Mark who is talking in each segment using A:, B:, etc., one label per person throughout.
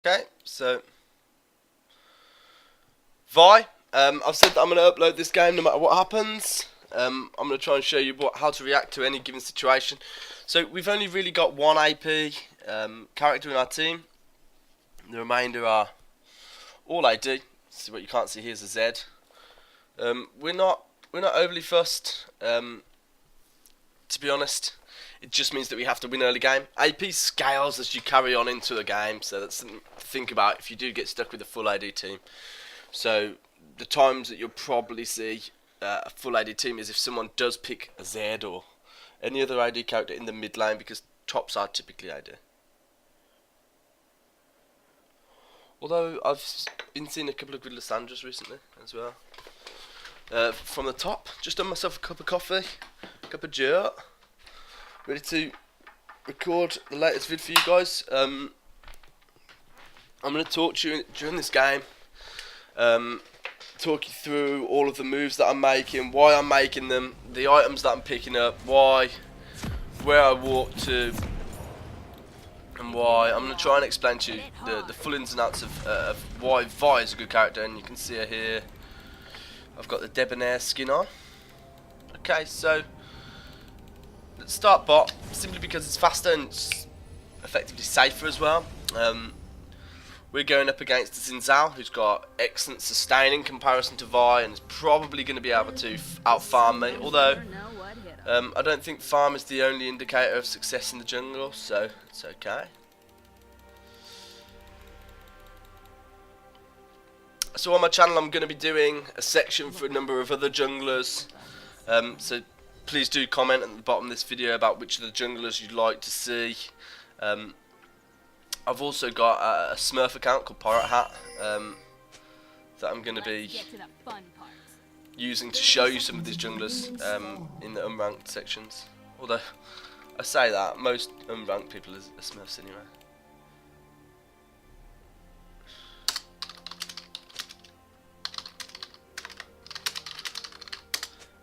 A: Okay, so Vi, I've said that I'm going to upload this game no matter what happens. I'm going to try and show you how to react to any given situation. So we've only really got one AP character in our team. The remainder are all AD. So what you can't see here is a Z. We're not overly fussed. To be honest, it just means that we have to win early game. AP scales as you carry on into the game, so that's something to think about if you do get stuck with a full AD team. So the times that you'll probably see a full AD team is if someone does pick a Z or any other AD character in the mid lane, because tops are typically AD. Although I've been seeing a couple of good Lissandras recently as well. From the top, just done myself a cup of coffee, a cup of Jurt, ready to record the latest vid for you guys. I'm going to talk to you during this game, talk you through all of the moves that I'm making, why I'm making them, the items that I'm picking up, where I walk to, and why. I'm going to try and explain to you the full ins and outs of why Vi is a good character, and you can see her here. I've got the Debonair skin on. Okay, so let's start bot, simply because it's faster and it's effectively safer as well. We're going up against Xin Zhao, who's got excellent sustain in comparison to Vi, and is probably going to be able to out-farm me, although I don't think farm is the only indicator of success in the jungle, so it's okay. So on my channel I'm going to be doing a section for a number of other junglers, so please do comment at the bottom of this video about which of the junglers you'd like to see. I've also got a Smurf account called Pirate Hat that I'm going to be using to show you some of these junglers in the unranked sections. Although I say that, most unranked people are Smurfs anyway.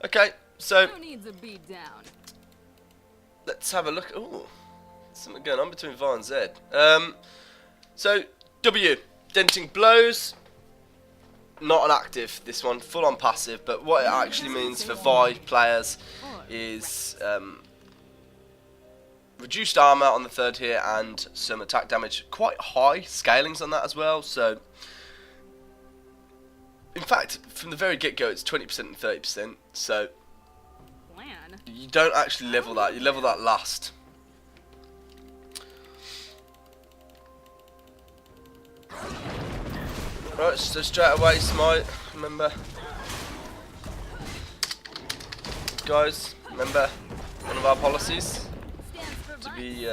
A: Okay, so let's have a look. Ooh, something going on between Vi and Z. So W, denting blows, not an active. This one, full on passive. But what it actually means for Vi players is reduced armor on the third hit and some attack damage. Quite high scalings on that as well. So in fact, from the very get-go, it's 20% and 30%, so you don't actually level that, you level that last. Right, so straight away, Smite, remember, guys, remember one of our policies, to be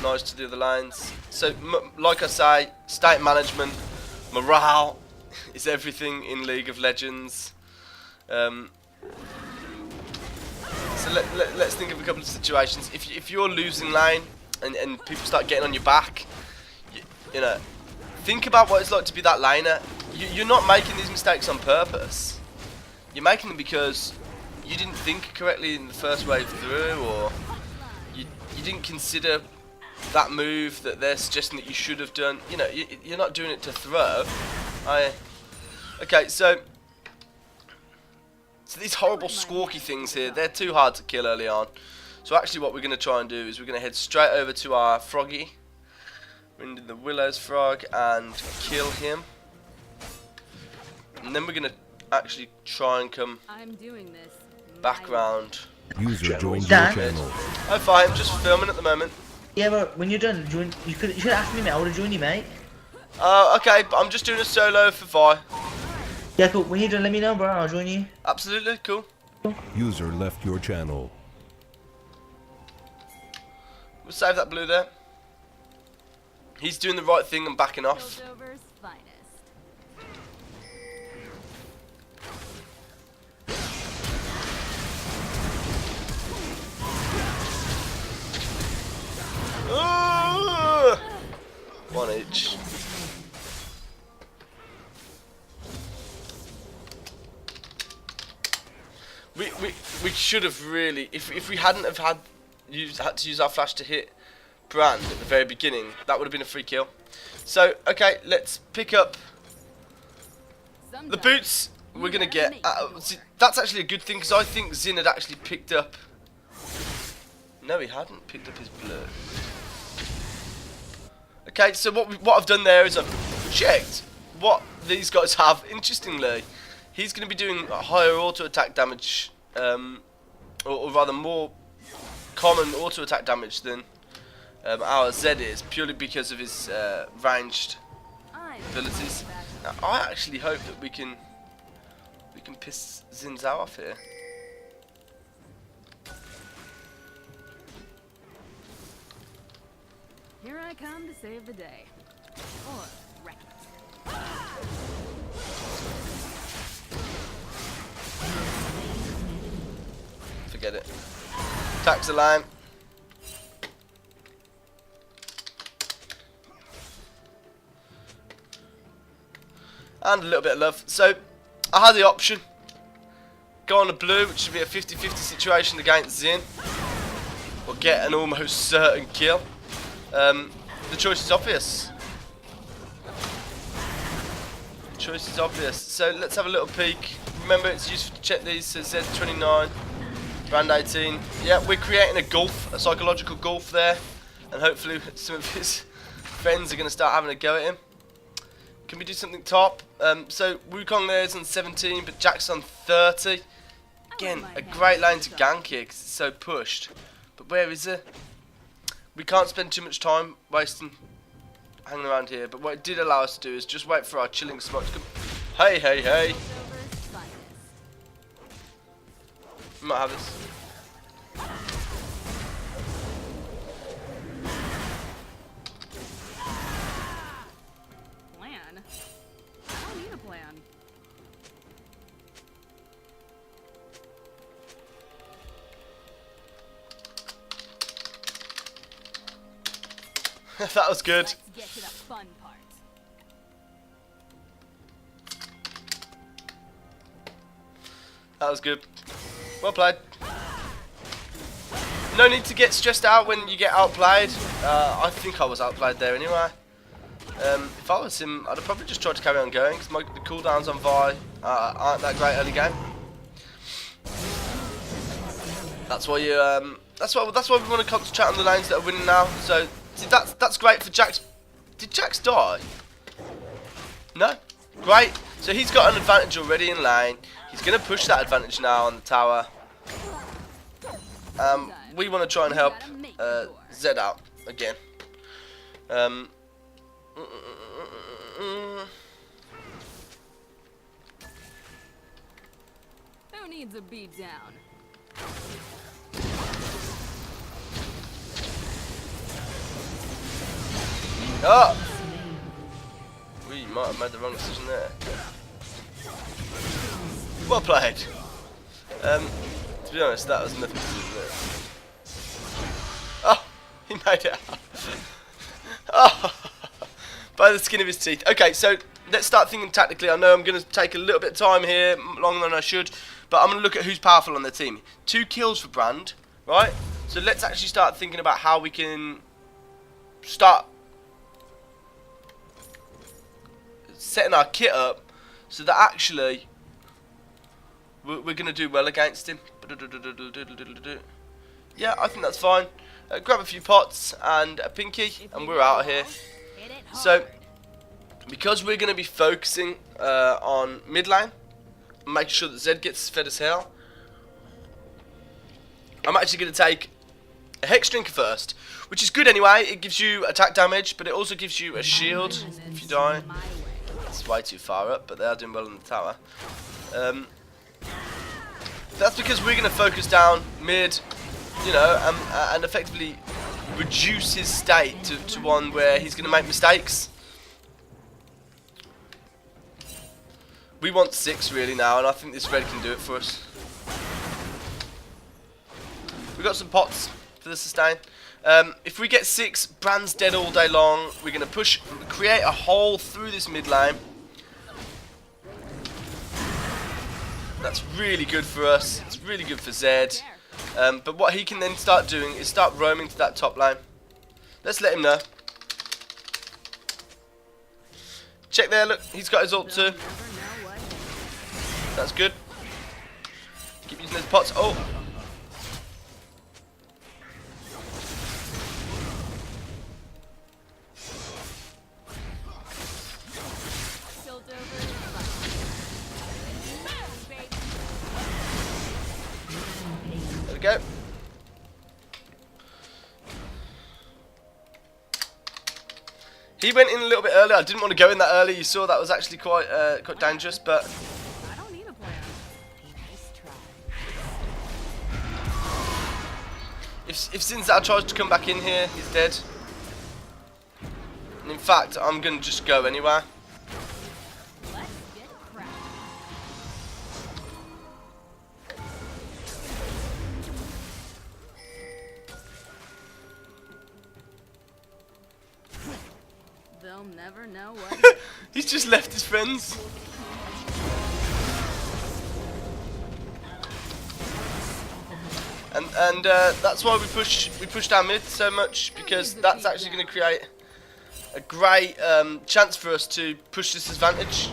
A: nice to the other lanes. So, like I say, state management, morale, is everything in League of Legends. So let's think of a couple of situations. If you're losing lane and people start getting on your back, you know, think about what it's like to be that laner. You're not making these mistakes on purpose. You're making them because you didn't think correctly in the first wave through, or you didn't consider that move that they're suggesting that you should have done. You know, you're not doing it to throw. Okay, so these horrible squawky things here, they're too hard to kill early on. So actually what we're going to try and do is we're going to head straight over to our Froggy, into the Willow's Frog, and kill him. And then we're going to actually try and come back round.
B: User joined
C: Dan?
B: your channel.
A: Oh fine, I'm just filming at the moment.
C: Yeah, but when you're done, you should ask me, mate. I would have joined you, mate.
A: Okay, but I'm just doing a solo for Vi.
C: Yeah, cool. When you're done, let me know, bro. I'll join you.
A: Absolutely, cool.
B: User left your channel.
A: We'll save that blue there. He's doing the right thing and backing off. One each. We should have really, if we hadn't have had to use our flash to hit Brand at the very beginning, that would have been a free kill. So, okay, let's pick up the boots. We're going to get... see, that's actually a good thing, because I think Zin had actually picked up... No, he hadn't picked up his blue. Okay, so what I've done there is I've checked what these guys have. Interestingly, he's going to be doing a higher auto attack damage, or rather more common auto attack damage than our Zed is, purely because of his ranged abilities. Now, I actually hope that we can piss Xin Zhao off here.
D: Here I come to save the day. Or wreck it.
A: Forget it. Attacks the line. And a little bit of love. So, I had the option. Go on the blue, which should be a 50-50 situation against Xin. Or get an almost certain kill. The choice is obvious. The choice is obvious. So, let's have a little peek. Remember, it's useful to check these. So, Z29, Brand 18. Yeah, we're creating a gulf, a psychological gulf there. And hopefully, some of his friends are going to start having a go at him. Can we do something top? So Wukong there is on 17, but Jack's on 30. Again, a great lane to gank here because it's so pushed. But where is it? We can't spend too much time wasting hanging around here. But what it did allow us to do is just wait for our chilling smoke to come. Hey, hey, hey! We might have this.
D: Plan.
A: That was good.
D: Let's get to the fun part.
A: That was good. Well played. No need to get stressed out when you get outplayed. I think I was outplayed there anyway. If I was him, I'd have probably just tried to carry on going because the cooldowns on Vi aren't that great early game. That's why you. That's why we want to concentrate on the lanes that are winning now. So see, that's great for Jax. Did Jax die? No. Great. So he's got an advantage already in lane. He's going to push that advantage now on the tower. We want to try and help Zed out again.
D: Who needs a beat down?
A: Oh! We might have made the wrong decision there. Well played. To be honest, that was nothing to do with it. Oh! He made it out. Oh! By the skin of his teeth. Okay, so let's start thinking tactically. I know I'm going to take a little bit of time here, longer than I should, but I'm going to look at who's powerful on their team. 2 kills for Brand, right? So let's actually start thinking about how we can start setting our kit up so that actually we're going to do well against him. Yeah, I think that's fine. Grab a few pots and a pinky, and we're out of here. So, because we're going to be focusing on mid lane, make sure that Zed gets fed as hell, I'm actually going to take a Hex Drinker first, which is good anyway. It gives you attack damage, but it also gives you a shield if you die. It's way too far up, but they are doing well in the tower. That's because we're going to focus down mid, you know, and effectively reduce his state to one where he's going to make mistakes. We want 6 really now, and I think this red can do it for us. We've got some pots for the sustain. If we get 6, Brand's dead all day long. We're going to push, create a hole through this mid lane. That's really good for us. It's really good for Zed. But what he can then start doing is start roaming to that top lane. Let's let him know. Check there, look, he's got his ult
D: They'll
A: too.
D: never know what hit.
A: That's good. Keep using those pots. Oh!
D: Tilt over. Baby.
A: There we go. He went in a little bit early. I didn't want to go in that early. You saw that was actually quite dangerous, but
D: I don't need a plan. Nice try.
A: if Sinzao tries to come back in here, he's dead. And in fact, I'm going to just go anyway.
D: Let's get cracked. They'll never know what.
A: He's just left his friends. And that's why we pushed our mid so much, because that's actually going to create a great chance for us to push this advantage.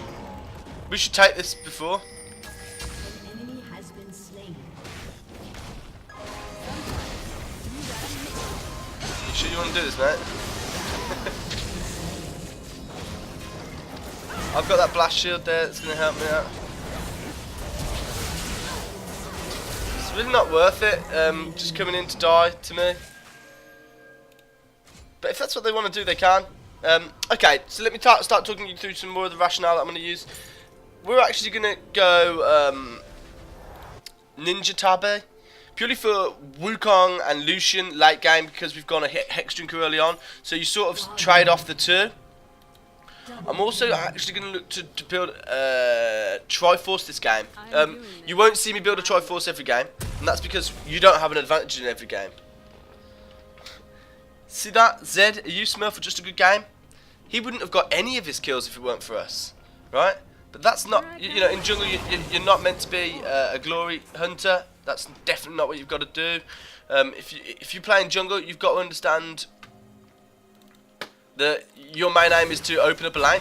A: We should take this before.
E: An enemy has been slain.
A: You sure you want to do this, mate? I've got that blast shield there that's going to help me out. It's really not worth it, just coming in to die to me. But if that's what they want to do, they can. Okay, so let me start talking you through some more of the rationale that I'm going to use. We're actually going to go Ninja Tabi, purely for Wukong and Lucian late game, because we've gone a Hex Drinker early on. So you sort of trade off the two. I'm also actually going to look to build Triforce this game. You won't see me build a Triforce every game, and that's because you don't have an advantage in every game. See that? Zed, are you Smurf for just a good game? He wouldn't have got any of his kills if it weren't for us, right? But that's not, you know, in jungle you're not meant to be a glory hunter. That's definitely not what you've got to do. If you play in jungle, you've got to understand that your main aim is to open up a lane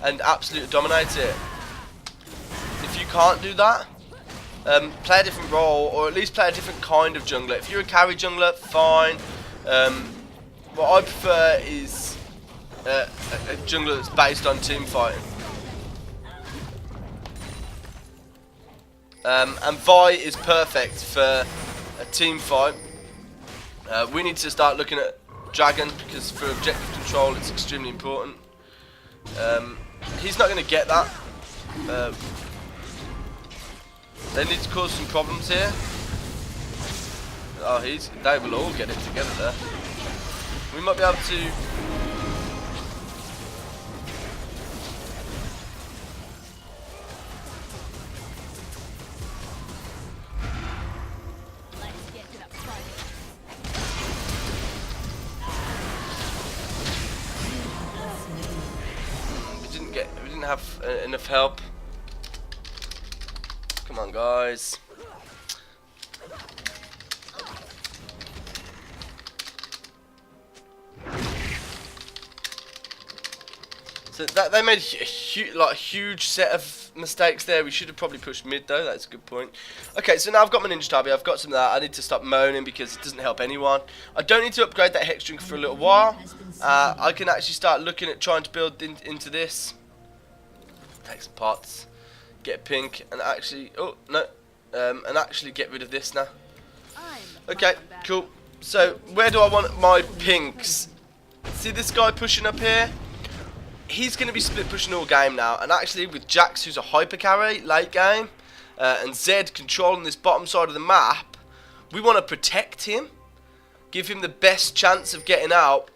A: and absolutely dominate it. If you can't do that, play a different role, or at least play a different kind of jungler. If you're a carry jungler, fine. What I prefer is a jungler that's based on team fighting. And Vi is perfect for a team fight. We need to start looking at Dragon, because for objective control it's extremely important. He's not going to get that. They need to cause some problems here. Oh, they will all get it together there. We might be able to.
D: Let's get to the fight.
A: We didn't have enough help. Come on, guys. So they made a huge set of mistakes there. We should have probably pushed mid though. That's a good point. Okay, so now I've got my Ninja Tabi. I've got some of that. I need to stop moaning because it doesn't help anyone. I don't need to upgrade that Hex Drinker for a little while. I can actually start looking at trying to build into this. Take some pots, get a pink, and actually, and actually get rid of this now. Okay, cool. So where do I want my pinks? See this guy pushing up here? He's going to be split pushing all game now, and actually with Jax, who's a hyper carry late game, and Zed controlling this bottom side of the map, we want to protect him, give him the best chance of getting out,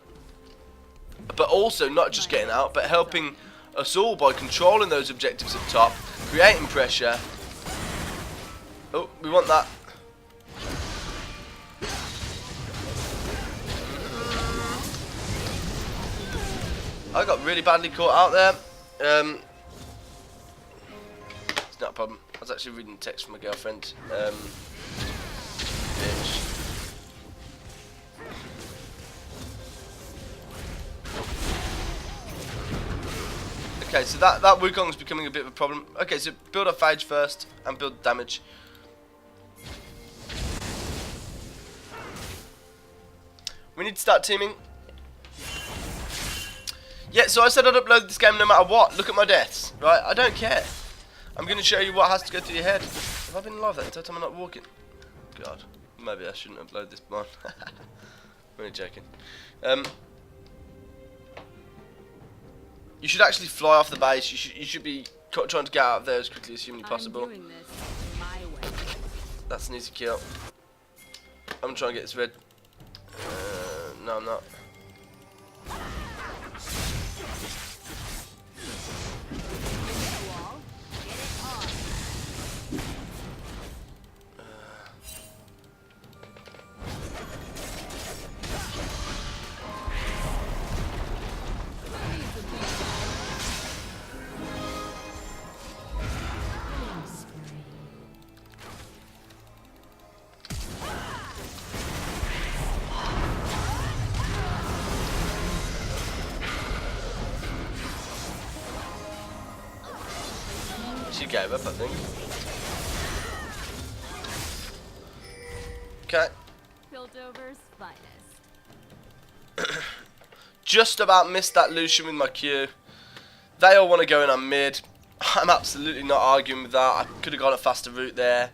A: but also not just getting out, but helping us all by controlling those objectives up top, creating pressure. Oh, we want that. I got really badly caught out there. It's not a problem. I was actually reading a text from my girlfriend. Bitch. Okay, so that Wukong's becoming a bit of a problem. Okay, so build up phage first and build damage. We need to start teaming. Yeah, so I said I'd upload this game no matter what. Look at my deaths, right? I don't care. I'm going to show you what has to go through your head. Have I been live that entire time I'm not walking? God, maybe I shouldn't upload this one. I'm only joking. You should actually fly off the base. You should be trying to get out of there as quickly as humanly possible.
D: I'm doing this my way.
A: That's an easy kill. I'm trying to get this red. No, I'm not.
D: Wall, get it on.
A: She gave up, I think. Okay.
D: Piltover's finest.
A: Just about missed that Lucian with my Q. They all want to go in on mid. I'm absolutely not arguing with that. I could have got a faster route there.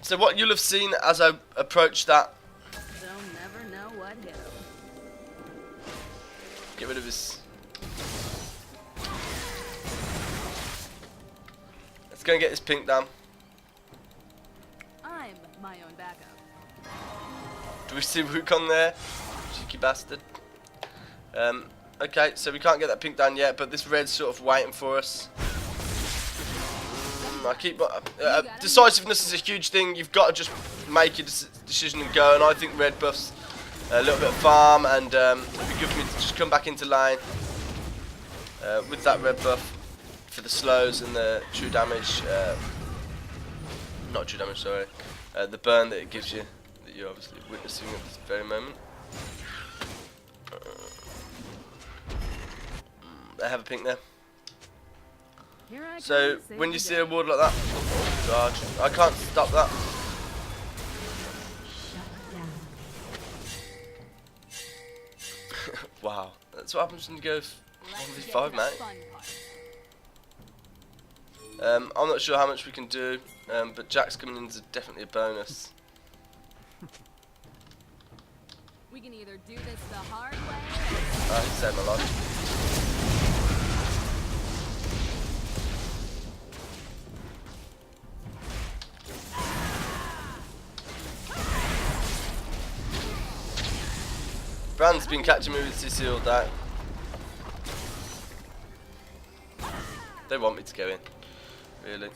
A: So what you'll have seen as I approach that.
D: They'll never know what hit 'em.
A: Get rid of his. Let's go and get this pink down.
D: I'm my own backup.
A: Do we see Wukong there? Cheeky bastard. Okay, so we can't get that pink down yet, but this red's sort of waiting for us. I keep decisiveness is a huge thing. You've got to just make your decision and go. And I think red buffs a little bit of farm, and it'd be good for me to just come back into lane with that red buff for the slows and the true damage. Not true damage, sorry. The burn that it gives you, that you're obviously witnessing at this very moment. They have a pink there.
D: Here I
A: So
D: come to save
A: when
D: the
A: you see
D: day.
A: a ward like that, oh god, I can't stop that. Wow, that's what happens when you go
D: Let's get
A: 1v5,
D: to the
A: mate.
D: fun part.
A: I'm not sure how much we can do, but Jack's coming in is definitely a bonus.
D: We can either do this the hard way.
A: He saved my life. Brand's been catching me with CC all day. They want me to go in, really.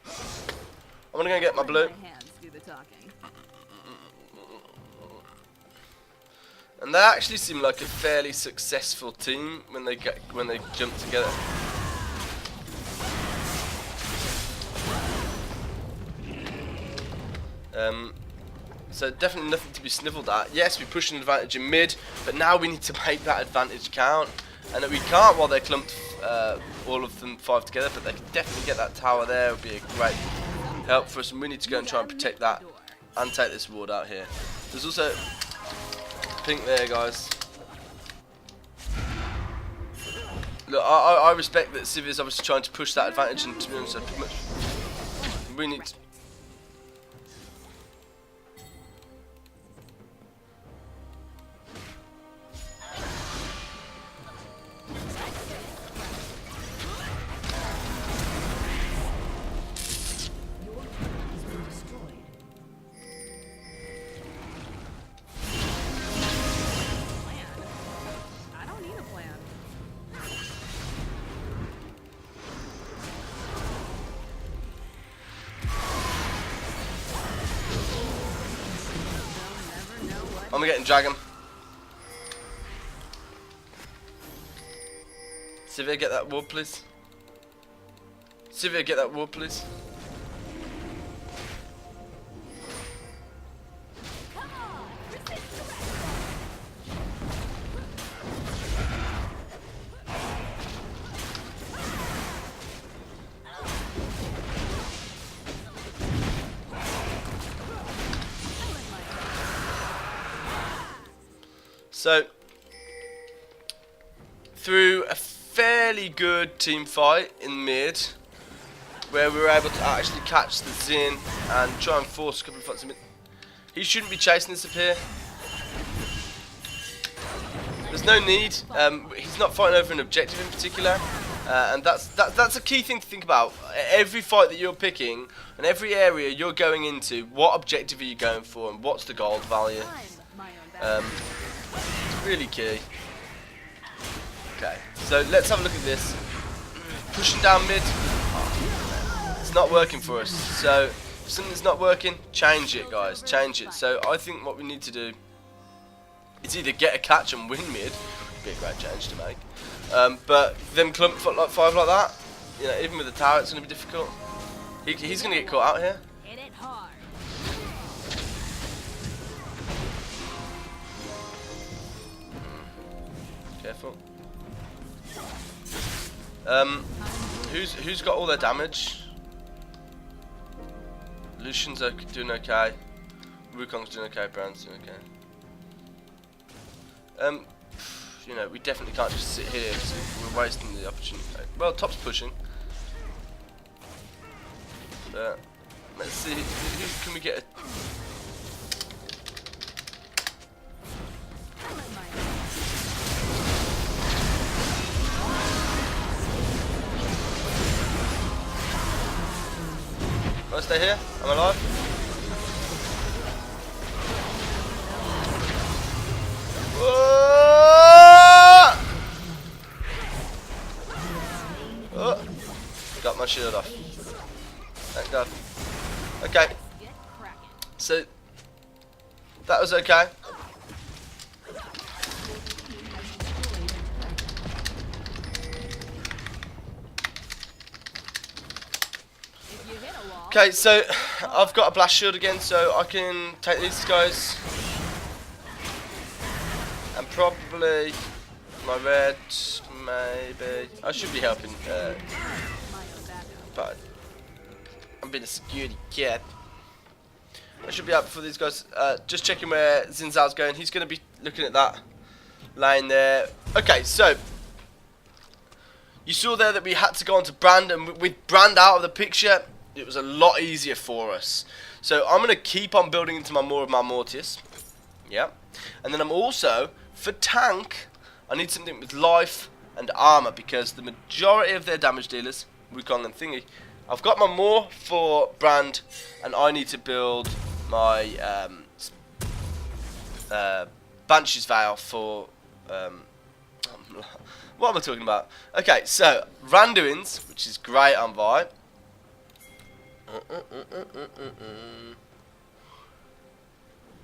A: I'm gonna go get my blue.
D: My hands do the talking.
A: And they actually seem like a fairly successful team when they jump together. So definitely nothing to be sniffled at. Yes, we push an advantage in mid, but now we need to make that advantage count. And that we can't while they're clumped, all of them 5 together, but they can definitely get that tower there. It would be a great help for us, and we need to go and try and protect that and take this ward out here. There's also pink there, guys. Look, I respect that Civ is obviously trying to push that advantage, and to be honest, pretty much we need to.
D: I don't need a plan. They'll never know what.
A: I'm getting dragon. Sivir, get that ward, please. Sivir, get that ward, please.
D: Come on, resist the
A: So, through a fairly good team fight in mid, where we were able to actually catch the Xin and try and force a couple of fights in mid. He shouldn't be chasing this up here. There's no need. He's not fighting over an objective in particular, and that's a key thing to think about. Every fight that you're picking and every area you're going into, what objective are you going for, and what's the gold value?
D: I'm my own battle.
A: It's really key. Okay, so let's have a look at this. Pushing down mid. It's not working for us. So if something's not working, change it, guys. Change it. So I think what we need to do is either get a catch and win mid. Be a great change to make. But them clump like 5 like that, you know, even with the tower, it's going to be difficult. He's going to get caught out here.
D: Hit it hard.
A: Careful. Who's got all their damage? Lucian's doing okay. Wukong's doing okay. Brand's doing okay. You know, we definitely can't just sit here because we're wasting the opportunity. Well, top's pushing. But let's see. Who can we get? Can I stay here? I'm alive. Oh, got my shield off. Thank God. Okay,
D: Get cracking.
A: so that was okay.
D: If you hit a wall,
A: Okay, so I've got a blast shield again, so I can take these guys. And probably my red, maybe. I should be helping,
D: my own battle.
A: but I'm being a security cat. I should be out before these guys. Just checking where Xin Zhao's going. He's going to be looking at that line there. Okay, so you saw there that we had to go on to Brand, and with Brand out of the picture, it was a lot easier for us. So I'm going to keep on building into more of my Mortius. Yeah. And then I'm also, for tank, I need something with life and armor, because the majority of their damage dealers, Wukong and Thingy, I've got my Maw for Brand, and I need to build my Banshee's Veil for what am I talking about? Okay, so Randuin's, which is great on Vi.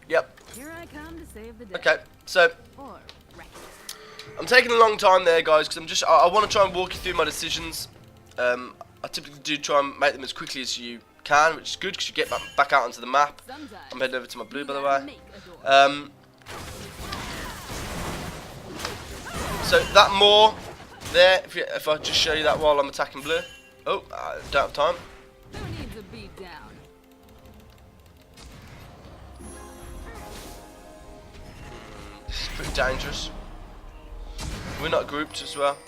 A: Yep.
D: Here I come to save the day.
A: Okay, so
D: Or wreck it.
A: I'm taking a long time there, guys, because I want to try and walk you through my decisions. I typically do try and make them as quickly as you can, which is good because you get back out onto the map.
D: Sometimes
A: I'm heading over to my blue,
D: you
A: by the
D: gotta
A: way.
D: make a door.
A: So that Maw there, if I just show you that while I'm attacking blue. Oh, I don't have time.
D: Who needs a beat down?
A: This is pretty dangerous. We're not grouped as well.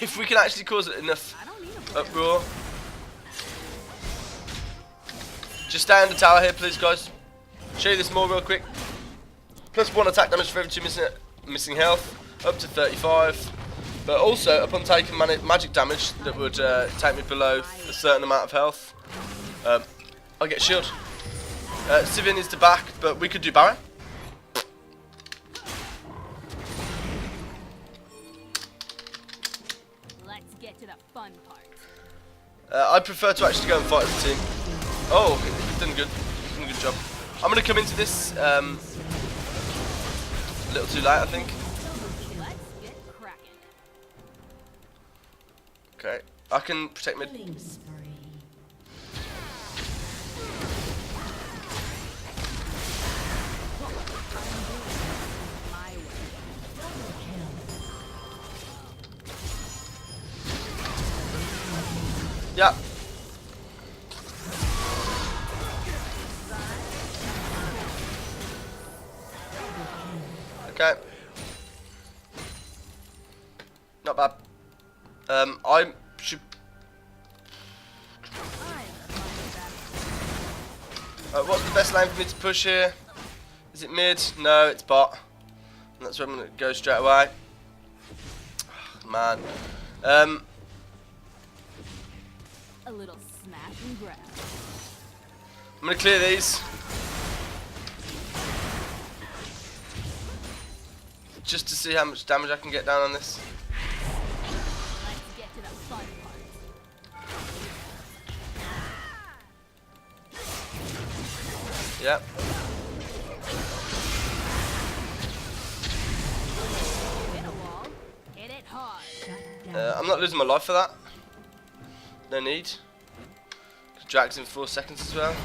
A: If we can actually cause enough
D: I don't need a
A: uproar. Just stay on the tower here, please, guys. Show you this more real quick. +1 attack damage for every 2 missing health, up to 35. But also, upon taking magic damage that would take me below a certain amount of health, I get shield. Sivir needs to back, but we could do Baron.
D: Let's get to the fun part.
A: I prefer to actually go and fight as a team. Oh, you've done good. You've done a good job. I'm going to come into this a little too late, I think.
D: Let's get cracking.
A: Okay, I can protect mid.
E: Killing spree.
D: My way.
A: Yeah. Okay. Not bad. I should. What's the best lane for me to push here? Is it mid? No, it's bot. And that's where I'm gonna go straight away. Oh, man.
D: A little smash and grab.
A: I'm gonna clear these. Just to see how much damage I can get down on this.
D: Let's get to the fun part.
A: Yep.
D: Hit a wall. Hit it hard.
A: I'm not losing my life for that. No need. Drags in 4 seconds as well.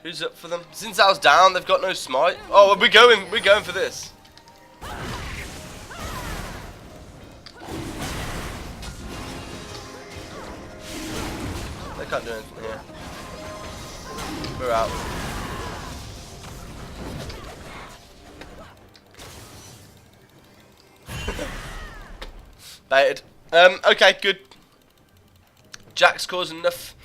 A: Who's up for them? Xin Zhao's down. They've got no smite. Oh, we're going for this. They can't do anything here. We're out. Baited. Okay, good. Jack's causing enough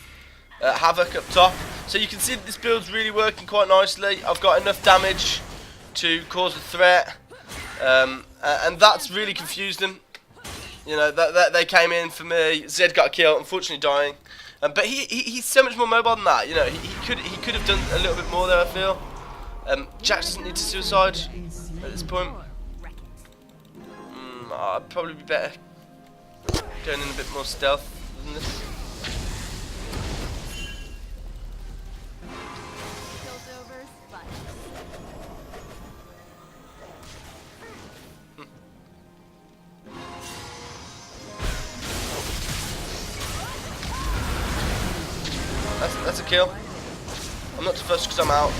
A: havoc up top. So you can see that this build's really working quite nicely. I've got enough damage to cause a threat. And that's really confused them. You know, they came in for me. Zed got a kill, unfortunately dying. But he's so much more mobile than that. You know, he could have done a little bit more there, I feel. Jack doesn't need to suicide at this point. I'd probably be better going in a bit more stealth than this.
D: Piltover's fun.
A: That's a kill. I'm not too fussed because I'm out.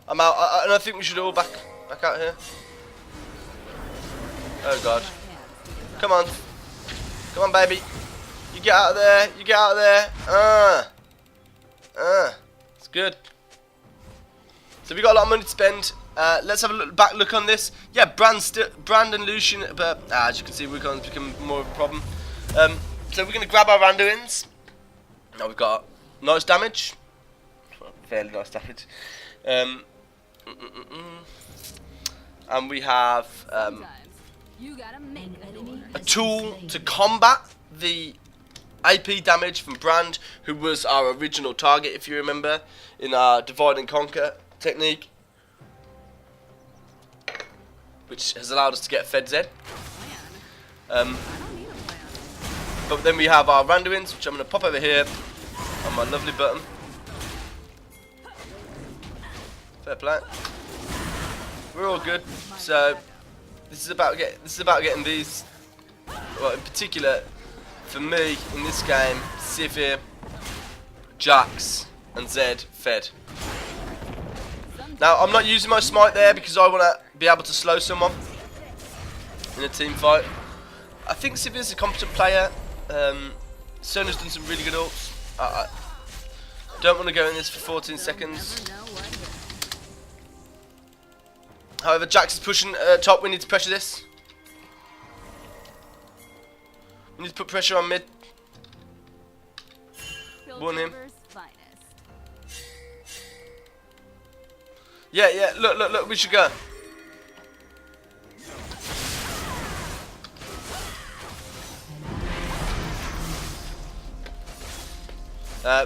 A: I'm out, and I think we should all back out here. Oh god. Come on. Come on, baby. You get out of there. You get out of there. It's good. So we got a lot of money to spend. Let's have a back look on this. Yeah, Brand and Lucian, but as you can see, Wukong's become more of a problem. So we're going to grab our Randuins. Now we've got nice damage. Well, fairly nice damage. And we have
D: You gotta make
A: a tool to combat the AP damage from Brand, who was our original target, if you remember, in our divide and conquer technique, which has allowed us to get Fed Z. But then we have our Randuins, which I'm going to pop over here on my lovely button. Fair play. We're all good. So this is about getting these. Well, in particular, for me in this game, Sivir, Jax, and Zed fed. Now I'm not using my smite there because I want to be able to slow someone in a team fight. I think Sivir's a competent player. Sona's done some really good ults. I don't want to go in this for 14 seconds. However, Jax is pushing top. We need to pressure this. We need to put pressure on mid. Warn him. Yeah. Look. We should go.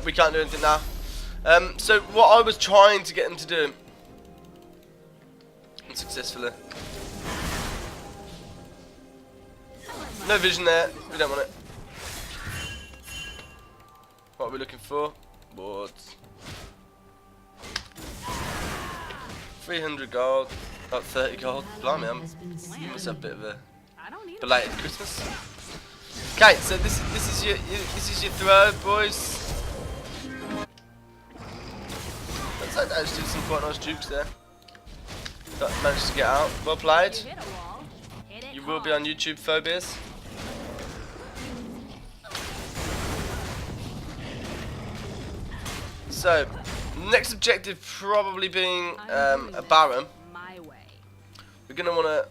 A: We can't do anything now. So what I was trying to get him to do, unsuccessfully. No vision there. We don't want it. What are we looking for? Boards. 300 gold. About 30 gold. Blimey, I must have a bit of a belated Christmas. Okay, so this is your throw, boys. Looks like that was doing some quite nice jukes there. But managed to get out. Well played. You will be on YouTube, Phobias. so next objective probably being
D: I'm doing
A: a
D: this
A: Baron.
D: my way.
A: We're gonna wanna.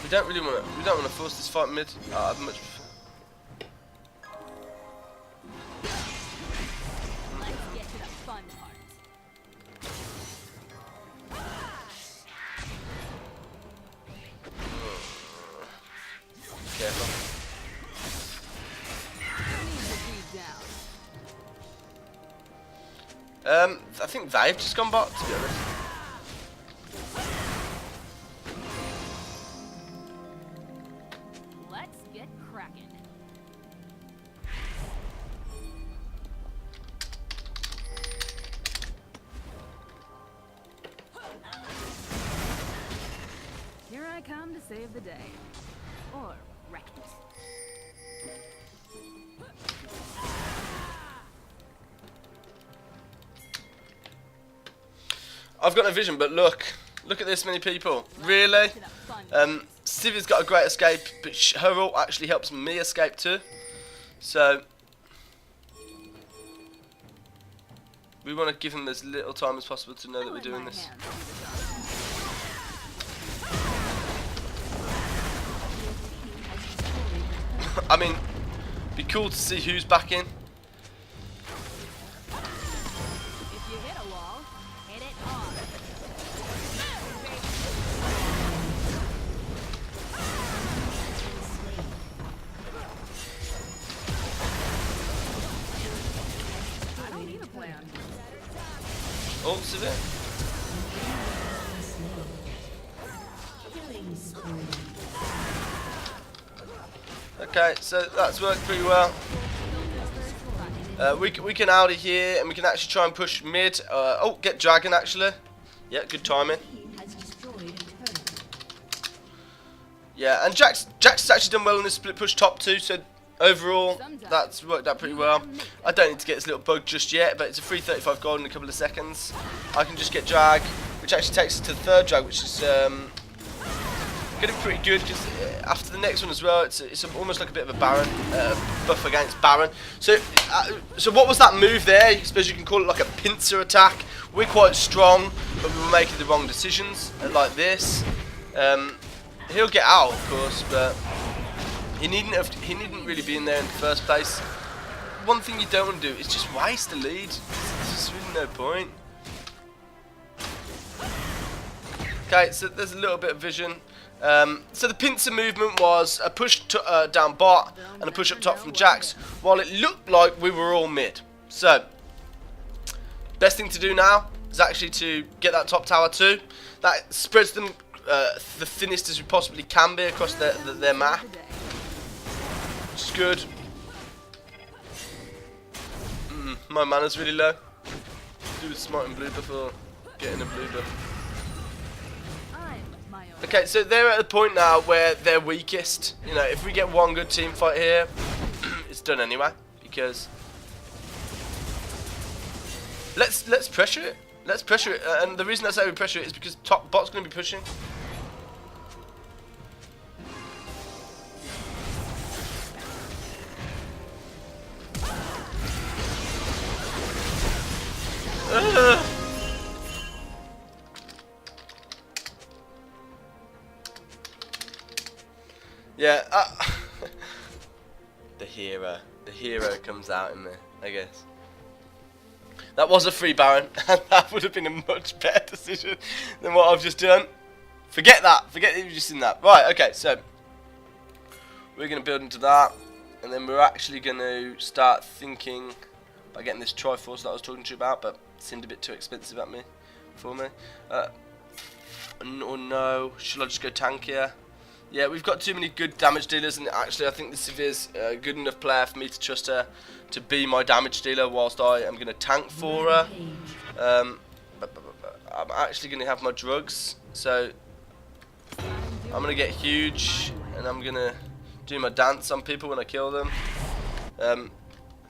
A: We don't really wanna. We don't wanna force this fight mid. I'd much.
D: Let's get to the fun part.
A: Careful.
D: Need to be down.
A: I think they've just gone bot, to be honest.
D: Let's get cracking. Here I come to save the day. Or wreck it.
A: I've got no vision, but look at this many people. Really?
D: To the fun part.
A: Civi's got a great escape, but her ult actually helps me escape too. So we want to give him as little time as possible to know that we're
D: Let
A: doing
D: my
A: this.
D: hands do the job.
A: I mean, be cool to see who's back in.
D: If you hit a wall, hit it hard. I don't need a plan.
A: Oh, Civi.
E: Killing spree.
A: Okay, so that's worked pretty well. We can out of here and we can actually try and push mid. Oh, get dragon actually. Yeah, good timing.
E: Team has destroyed a turret.
A: Yeah, and Jack's actually done well in this split push top 2, so overall that's worked out pretty well. I don't need to get this little bug just yet, but it's a 335 gold in a couple of seconds. I can just get drag, which actually takes us to the third drag, which is getting pretty good because after the next one as well, it's almost like a bit of a Baron buff against Baron. So what was that move there? I suppose you can call it like a pincer attack. We're quite strong, but we were making the wrong decisions like this. He'll get out, of course, but he needn't really be in there in the first place. One thing you don't want to do is just waste the lead. There's just really no point. Okay, so there's a little bit of vision. So the pincer movement was a push to, down bot and a push up top from Jax, while it looked like we were all mid. So, best thing to do now is actually to get that top tower too. That spreads them the thinnest as we possibly can be across their map, which is good. My mana's really low. Do a smart and blue before getting a blue buff. Okay, so they're at the point now where they're weakest. You know, if we get one good team fight here, it's done anyway. Because let's pressure it. Let's pressure it. And the reason I say we pressure it is because top bot's going to be pushing. Yeah, the hero comes out in me, I guess. That was a free Baron, and that would have been a much better decision than what I've just done. Forget that, forget that you've just seen that. Right, okay, so we're going to build into that, and then we're actually going to start thinking about getting this Triforce that I was talking to you about, but it seemed a bit too expensive for me. Or no, should I just go tank here? Yeah, we've got too many good damage dealers, and actually I think the Civi's a good enough player for me to trust her to be my damage dealer whilst I am going to tank for her. I'm actually going to have my drugs, so I'm going to get huge, and I'm going to do my dance on people when I kill them.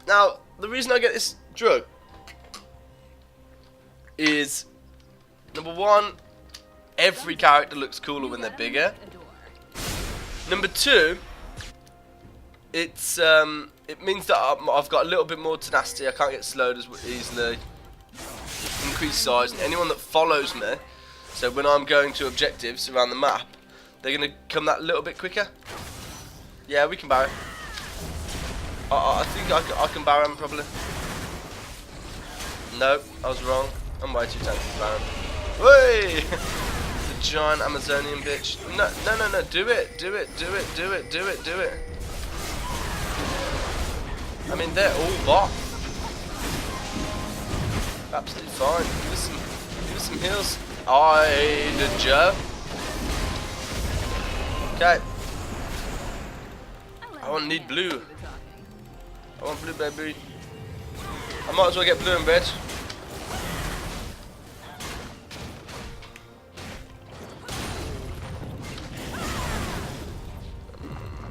A: Now, the reason I get this drug is, number one, every character looks cooler when they're bigger. Number two, it means that I've got a little bit more tenacity. I can't get slowed as easily. Increased size, and anyone that follows me, so when I'm going to objectives around the map, they're gonna come that little bit quicker. Yeah, we can barry. I think I can barry him probably. Nope, I was wrong. I'm way too tanky to barry him. Whey! The giant Amazonian bitch. No, do it. I mean, they're all bot. Absolutely fine. Give us some heals. The Joe. Okay. I want need blue. I want blue, baby. I might as well get blue in bed.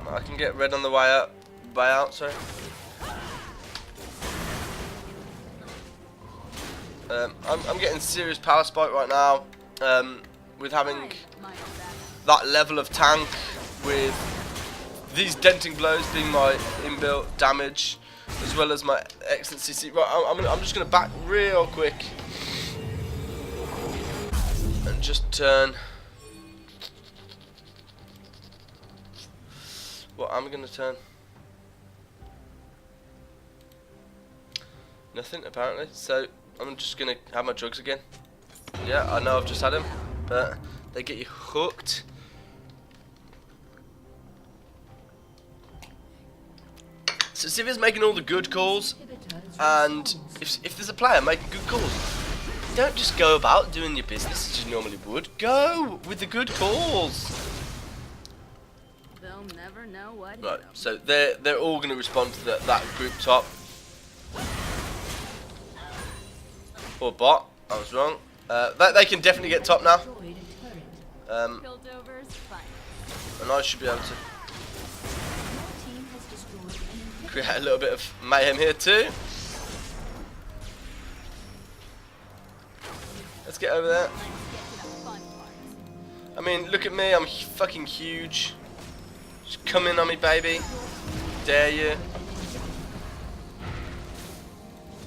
A: I can get red on the way up. Out, sorry. I'm getting serious power spike right now. With having that level of tank, with these denting blows being my inbuilt damage, as well as my excellent CC. Right, I'm just gonna back real quick and just turn. What am I gonna turn? Nothing apparently. So I'm just gonna have my drugs again. Yeah, I know I've just had them, but they get you hooked. So Sivir's making all the good calls, and if there's a player making good calls, don't just go about doing your business as you normally would. Go with the good calls.
D: They'll never know what hit
A: Right,
D: 'em.
A: so they're all going to respond to that group top. Or bot, I was wrong. They can definitely get top now.
E: Destroyed a turret.
D: Piltover's fine.
A: And I should be able to
E: Your team has destroyed an inhibitor.
A: create a little bit of mayhem here too. Let's get over there.
D: Let's get to the fun part.
A: I mean, look at me, I'm fucking huge. Just come in on me, baby. Dare you.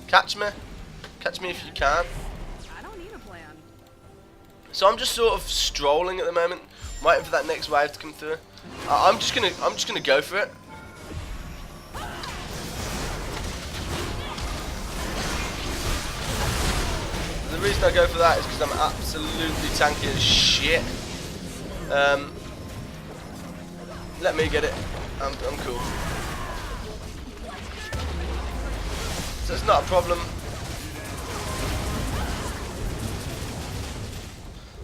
A: Catch me. Catch me if you can.
D: I don't need a plan.
A: So I'm just sort of strolling at the moment, waiting for that next wave to come through. I'm just gonna go for it. The reason I go for that is because I'm absolutely tanky as shit. Let me get it. I'm cool. So it's not a problem.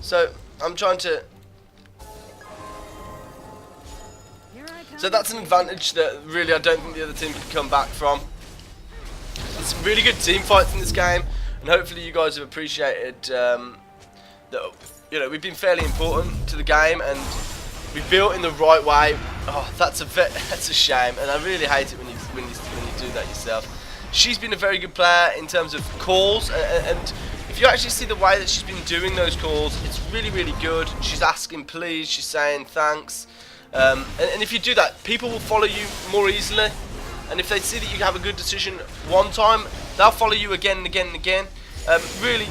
A: So I'm trying to.
D: Here I come.
A: So that's an advantage that really I don't think the other team can come back from. There's some really good team fights in this game, and hopefully you guys have appreciated that. We've been fairly important to the game, and we built in the right way. Oh, that's a shame, and I really hate it when you do that yourself. She's been a very good player in terms of calls, and if you actually see the way that she's been doing those calls, it's really, really good. She's asking please, she's saying thanks, and if you do that, people will follow you more easily. And if they see that you have a good decision one time, they'll follow you again and again and again. Really,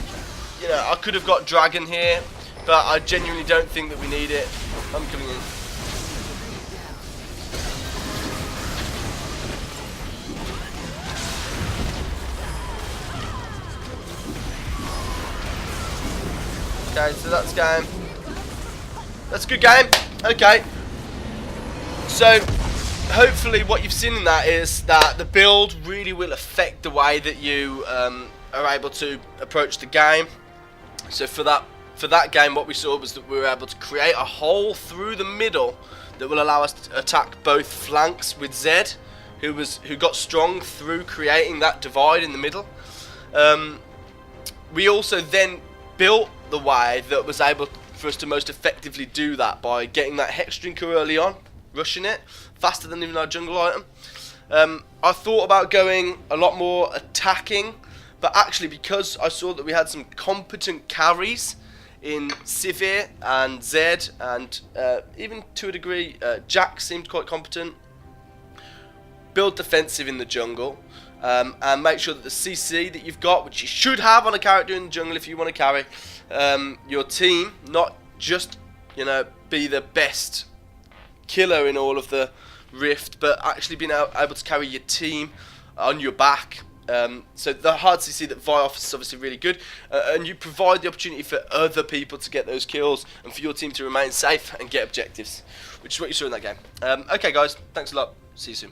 A: I could have got Dragon here, but I genuinely don't think that we need it. I'm coming in. Okay, so that's game. That's a good game. Okay. So, hopefully what you've seen in that is that the build really will affect the way that you are able to approach the game. So for that game, what we saw was that we were able to create a hole through the middle that will allow us to attack both flanks with Zed, who got strong through creating that divide in the middle. We also then built the way that was able for us to most effectively do that by getting that Hex Drinker early on, rushing it faster than even our jungle item. I thought about going a lot more attacking, but actually because I saw that we had some competent carries in Sivir and Zed, and even to a degree Jack seemed quite competent. Build defensive in the jungle, and make sure that the CC that you've got, which you should have on a character in the jungle if you want to carry your team, not just, you know, be the best killer in all of the Rift, but actually being able to carry your team on your back. So the hard CC that Vi offers is obviously really good, and you provide the opportunity for other people to get those kills and for your team to remain safe and get objectives, which is what you saw in that game. Okay guys, thanks a lot, see you soon.